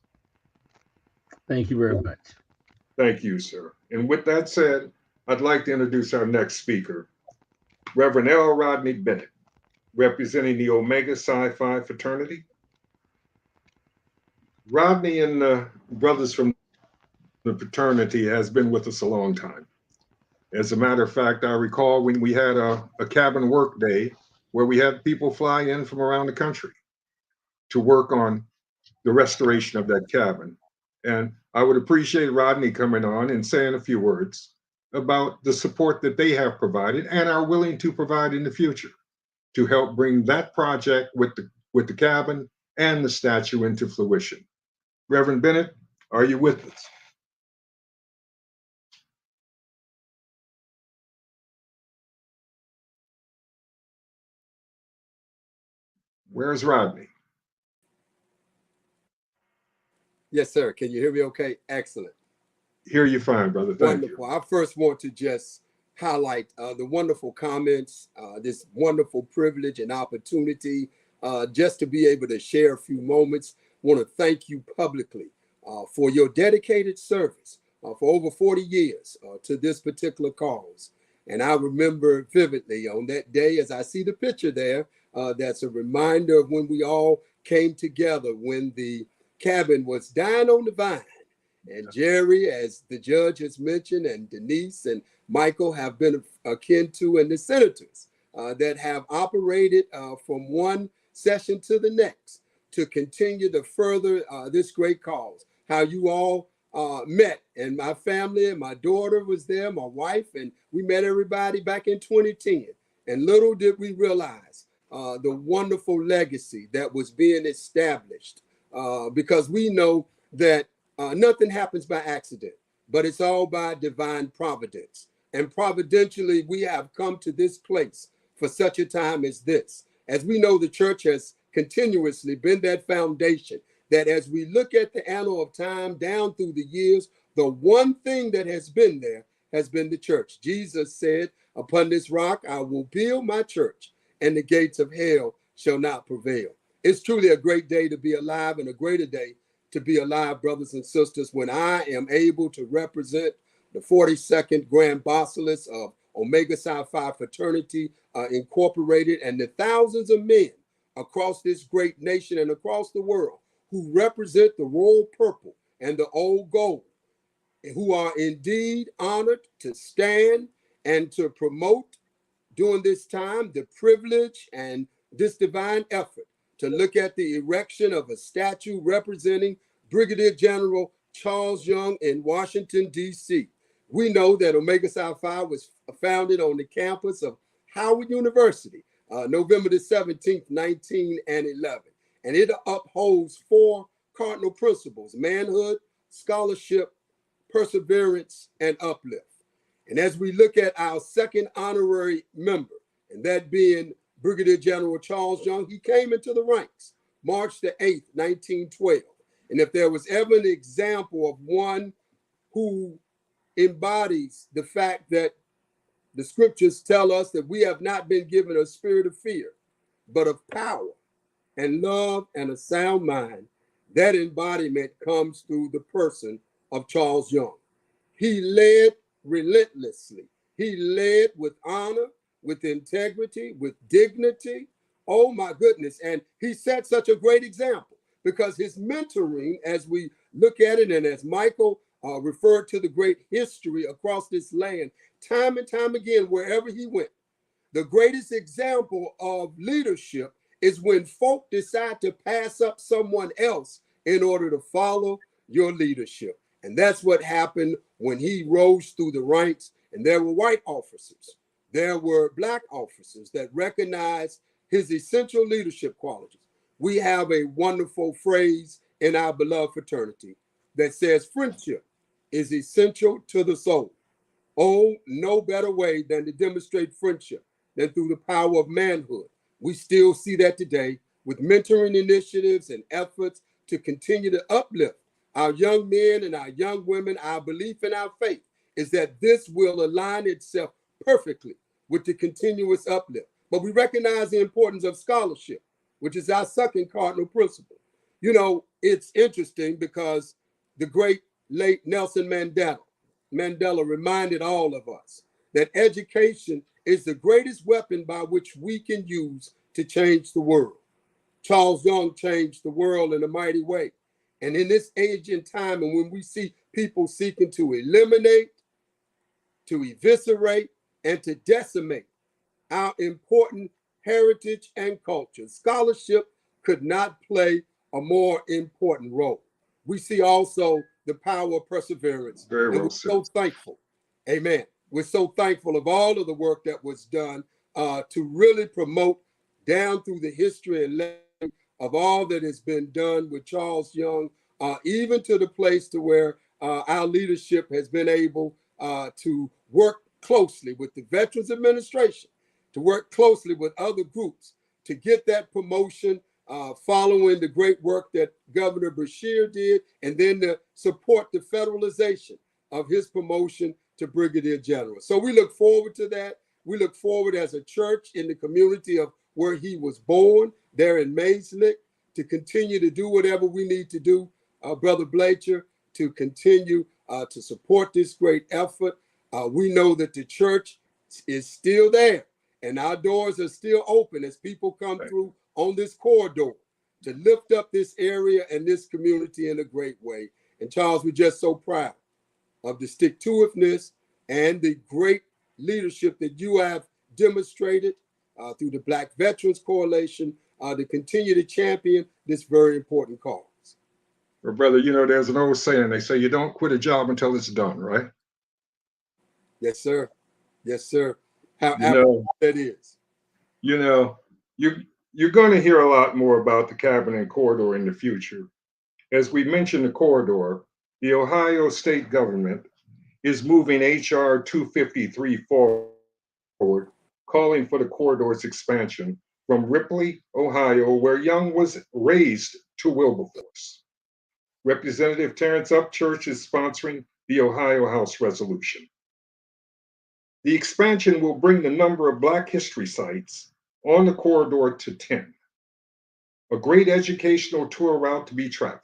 Thank you very much. Thank you, sir. And with that said, I'd like to introduce our next speaker, Reverend L. Rodney Bennett, representing the Omega Psi Phi fraternity. Rodney and the brothers from the fraternity has been with us a long time. As a matter of fact, I recall when we had a cabin work day where we had people fly in from around the country to work on the restoration of that cabin. And I would appreciate Rodney coming on and saying a few words about the support that they have provided and are willing to provide in the future to help bring that project with the cabin and the statue into fruition. Reverend Bennett, are you with us? Where's Rodney? Yes, sir. Can you hear me okay? Excellent. Hear you fine, brother. Thank Wonderful. you. I first want to just highlight the wonderful comments, this wonderful privilege and opportunity just to be able to share a few moments. Want to thank you publicly for your dedicated service for over 40 years to this particular cause. And I remember vividly on that day, as I see the picture there, that's a reminder of when we all came together, when the cabin was dying on the vine. And Jerry, as the judge has mentioned, and Denise and Michael have been akin to, and the senators that have operated from one session to the next to continue to further this great cause. How you all met, and my family and my daughter was there, my wife, and we met everybody back in 2010. And little did we realize the wonderful legacy that was being established because we know that nothing happens by accident, but it's all by divine providence. And providentially, we have come to this place for such a time as this. As we know, the church has continuously been that foundation that as we look at the annal of time down through the years, the one thing that has been there has been the church. Jesus said, upon this rock, I will build my church, and the gates of hell shall not prevail. It's truly a great day to be alive, and a greater day to be alive, brothers and sisters, when I am able to represent the 42nd Grand Basileus of Omega Psi Phi Fraternity Incorporated, and the thousands of men across this great nation and across the world who represent the royal purple and the old gold, who are indeed honored to stand and to promote during this time the privilege and this divine effort to look at the erection of a statue representing Brigadier General Charles Young in Washington, D.C. We know that Omega Psi Phi was founded on the campus of Howard University, November the 17th, 1911. And it upholds 4 cardinal principles: manhood, scholarship, perseverance, and uplift. And as we look at our second honorary member, and that being Brigadier General Charles Young, he came into the ranks March the 8th, 1912. And if there was ever an example of one who embodies the fact that the scriptures tell us that we have not been given a spirit of fear, but of power and love and a sound mind, that embodiment comes through the person of Charles Young. He led relentlessly. He led with honor, with integrity, with dignity. Oh my goodness. And he set such a great example because his mentoring, as we look at it, and as Michael referred to the great history across this land, time and time again, wherever he went, the greatest example of leadership is when folk decide to pass up someone else in order to follow your leadership. And that's what happened when he rose through the ranks. And there were white officers, there were black officers that recognized his essential leadership qualities. We have a wonderful phrase in our beloved fraternity that says friendship is essential to the soul. Oh, no better way than to demonstrate friendship than through the power of manhood. We still see that today with mentoring initiatives and efforts to continue to uplift our young men and our young women. Our belief in our faith is that this will align itself perfectly with the continuous uplift. But we recognize the importance of scholarship, which is our second cardinal principle. You know, it's interesting because the great late Nelson Mandela reminded all of us that education is the greatest weapon by which we can use to change the world. Charles Young changed the world in a mighty way. And in this age and time, and when we see people seeking to eliminate, to eviscerate, and to decimate our important heritage and culture, scholarship could not play a more important role. We see also the power of perseverance. Very and well we're said. so thankful. Amen. we're so thankful of all of the work that was done to really promote down through the history and legacy of all that has been done with Charles Young, even to the place to where our leadership has been able to work closely with the Veterans Administration, to work closely with other groups to get that promotion following the great work that Governor Bashir did, and then to support the federalization of his promotion to Brigadier General. So we look forward to that. We look forward as a church in the community of where he was born, there in Mayslick, to continue to do whatever we need to do, Brother Blacher, to continue to support this great effort. We know that the church is still there, and our doors are still open as people come through on this corridor to lift up this area and this community in a great way. And Charles, we're just so proud of the stick-to-itiveness and the great leadership that you have demonstrated through the Black Veterans Coalition to continue to champion this very important cause. Well, brother, you know, there's an old saying, they say you don't quit a job until it's done, right? Yes, sir. Yes, sir. How you know, that is. You know, you're going to hear a lot more about the cabinet corridor in the future. As we mentioned the corridor, the Ohio state government is moving HR 253 forward, calling for the corridor's expansion from Ripley, Ohio, where Young was raised, to Wilberforce. Representative Terrence Upchurch is sponsoring the Ohio House resolution. The expansion will bring the number of Black history sites on the corridor to 10, a great educational tour route to be traveled.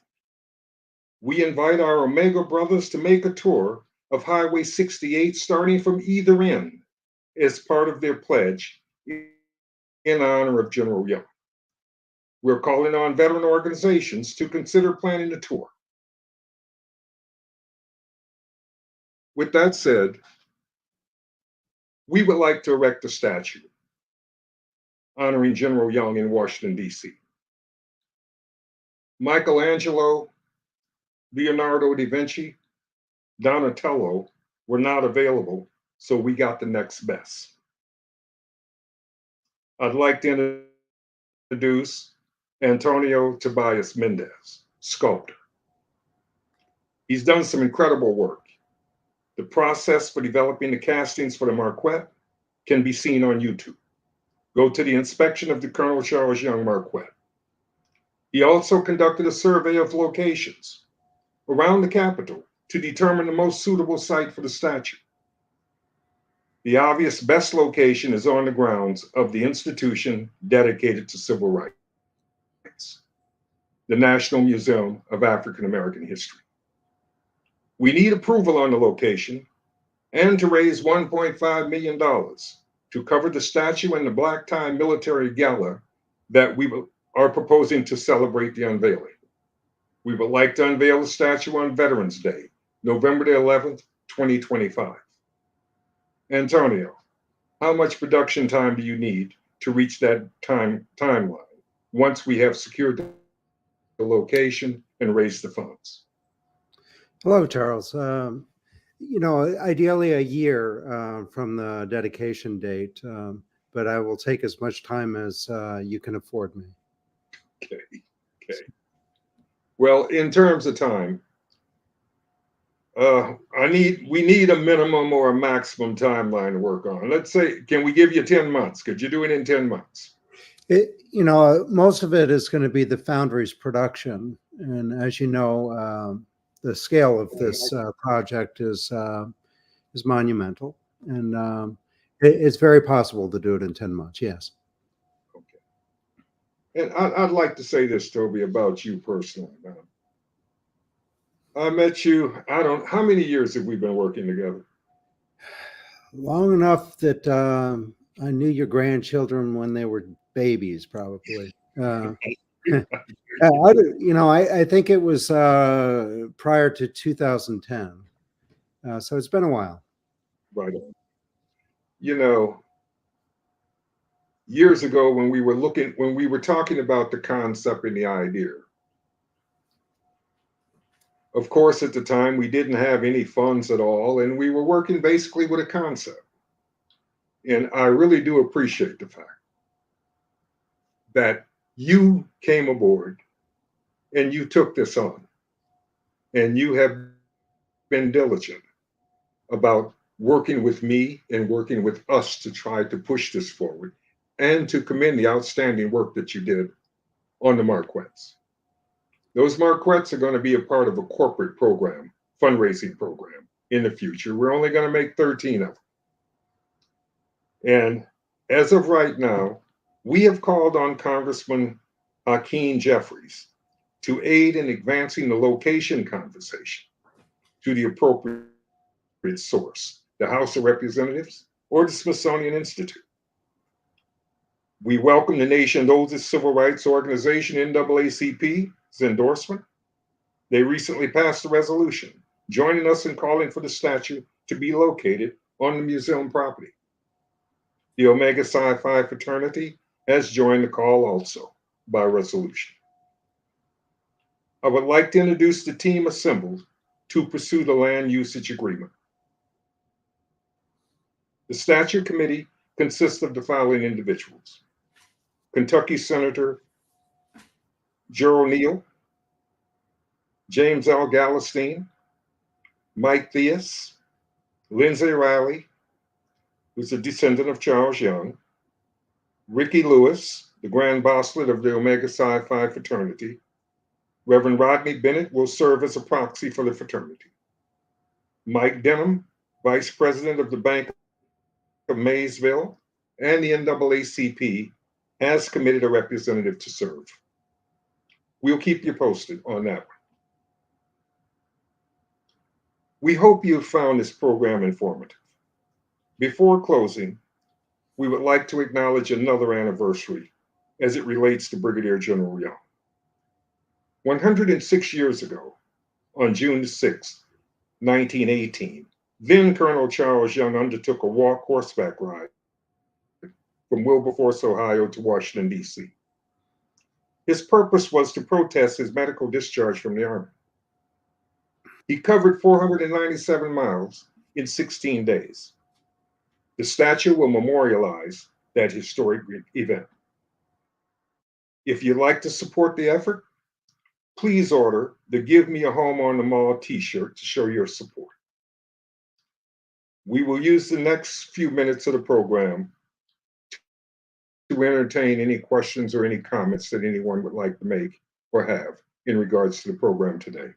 We invite our Omega brothers to make a tour of Highway 68 starting from either end as part of their pledge in honor of General Young. We're calling on veteran organizations to consider planning a tour. With that said, we would like to erect a statue honoring General Young in Washington, D.C. Michelangelo, Leonardo da Vinci, Donatello were not available, so we got the next best. I'd like to introduce Antonio Tobias Mendez, sculptor. He's done some incredible work. The process for developing the castings for the Marquette can be seen on YouTube. Go to the inspection of the Colonel Charles Young Marquette. He also conducted a survey of locations around the Capitol to determine the most suitable site for the statue. The obvious best location is on the grounds of the institution dedicated to civil rights, the National Museum of African American History. We need approval on the location and to raise $1.5 million to cover the statue and the black tie military gala that we are proposing to celebrate the unveiling. We would like to unveil the statue on Veterans Day, November the 11th, 2025. Antonio, how much production time do you need to reach that timeline once we have secured the location and raised the funds? Hello, Charles. You know, ideally a year from the dedication date, but I will take as much time as you can afford me. Okay. Well, in terms of time, we need a minimum or a maximum timeline to work on. Let's say, can we give you 10 months? Could you do it in 10 months? You know, most of it is going to be the Foundry's production. And as you know, the scale of this project is monumental. And it's very possible to do it in 10 months, yes. Okay. And I'd like to say this, Toby, about you personally. I met you, how many years have we been working together? Long enough that I knew your grandchildren when they were babies, probably. You know, I think it was prior to 2010. So it's been a while. Right. You know, years ago when we were talking about the concept and the idea, Of course, at the time, we didn't have any funds at all, and we were working basically with a concept. And I really do appreciate the fact that you came aboard and you took this on, and you have been diligent about working with me and working with us to try to push this forward and to commend the outstanding work that you did on the Marquettes. Those Marquettes are going to be a part of a corporate program, fundraising program in the future. We're only going to make 13 of them. And as of right now, we have called on Congressman Hakeem Jeffries to aid in advancing the location conversation to the appropriate source, the House of Representatives or the Smithsonian Institute. We welcome the nation's oldest civil rights organization, NAACP's endorsement. They recently passed a resolution joining us in calling for the statue to be located on the museum property. The Omega Psi Phi fraternity has joined the call also by resolution. I would like to introduce the team assembled to pursue the land usage agreement. The statute committee consists of the following individuals: Kentucky Senator Gerald Neal, James L. Gallestein, Mike Theus, Lindsay Riley, who's a descendant of Charles Young, Ricky Lewis, the Grand Boslet of the Omega Psi Phi fraternity. Reverend Rodney Bennett will serve as a proxy for the fraternity. Mike Denham, Vice President of the Bank of Maysville, and the NAACP has committed a representative to serve. We'll keep you posted on that one. We hope you found this program informative. Before closing, we would like to acknowledge another anniversary as it relates to Brigadier General Young. 106 years ago, on June 6, 1918, then Colonel Charles Young undertook a walk horseback ride from Wilberforce, Ohio to Washington, D.C. His purpose was to protest his medical discharge from the Army. He covered 497 miles in 16 days. The statue will memorialize that historic event. If you'd like to support the effort, please order the Give Me a Home on the Mall t-shirt to show your support. We will use the next few minutes of the program to entertain any questions or any comments that anyone would like to make or have in regards to the program today.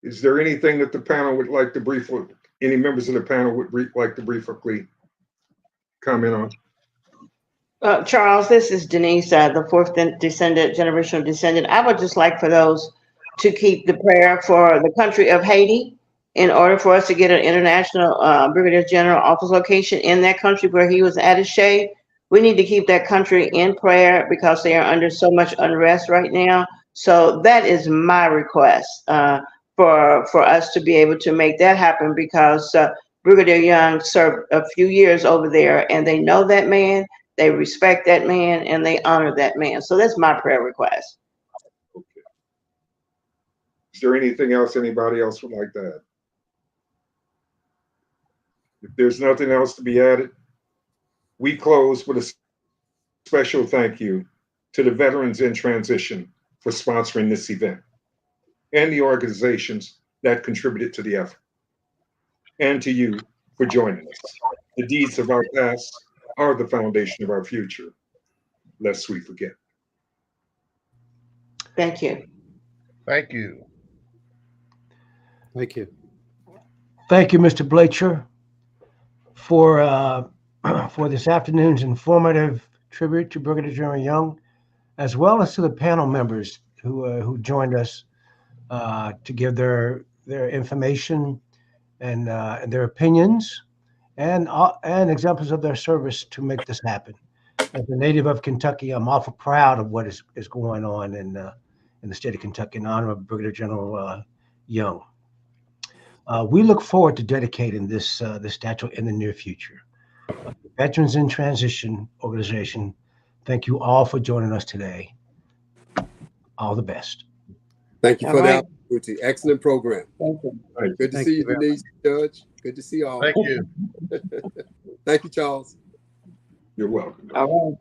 Is there anything that the panel would like to briefly, any members of the panel would like to briefly comment on? Charles, this is Denise, the fourth generational descendant. I would just like for those to keep the prayer for the country of Haiti in order for us to get an international Brigadier General office location in that country where he was attaché. We need to keep that country in prayer because they are under so much unrest right now. So that is my request for us to be able to make that happen, because Brigadier Young served a few years over there and they know that man. They respect that man and they honor that man. So that's my prayer request. Okay. Is there anything else anybody else would like to add? If there's nothing else to be added, we close with a special thank you to the Veterans in Transition for sponsoring this event and the organizations that contributed to the effort, and to you for joining us. The deeds of our past are the foundation of our future, lest we forget. Thank you. Thank you. Thank you. Thank you, Mr. Blacher, for this afternoon's informative tribute to Brigadier General Young, as well as to the panel members who joined us to give their information and their opinions and examples of their service to make this happen. As a native of Kentucky, I'm awful proud of what is going on in the state of Kentucky in honor of Brigadier General Young. We look forward to dedicating this statue in the near future. Veterans in Transition organization, thank you all for joining us today. All the best. Thank you All for the right. opportunity. Excellent program. Thank you. Good to Thank see you, you very Denise, Judge. Good to see you all. Thank you. Thank you, Charles. You're welcome. All right.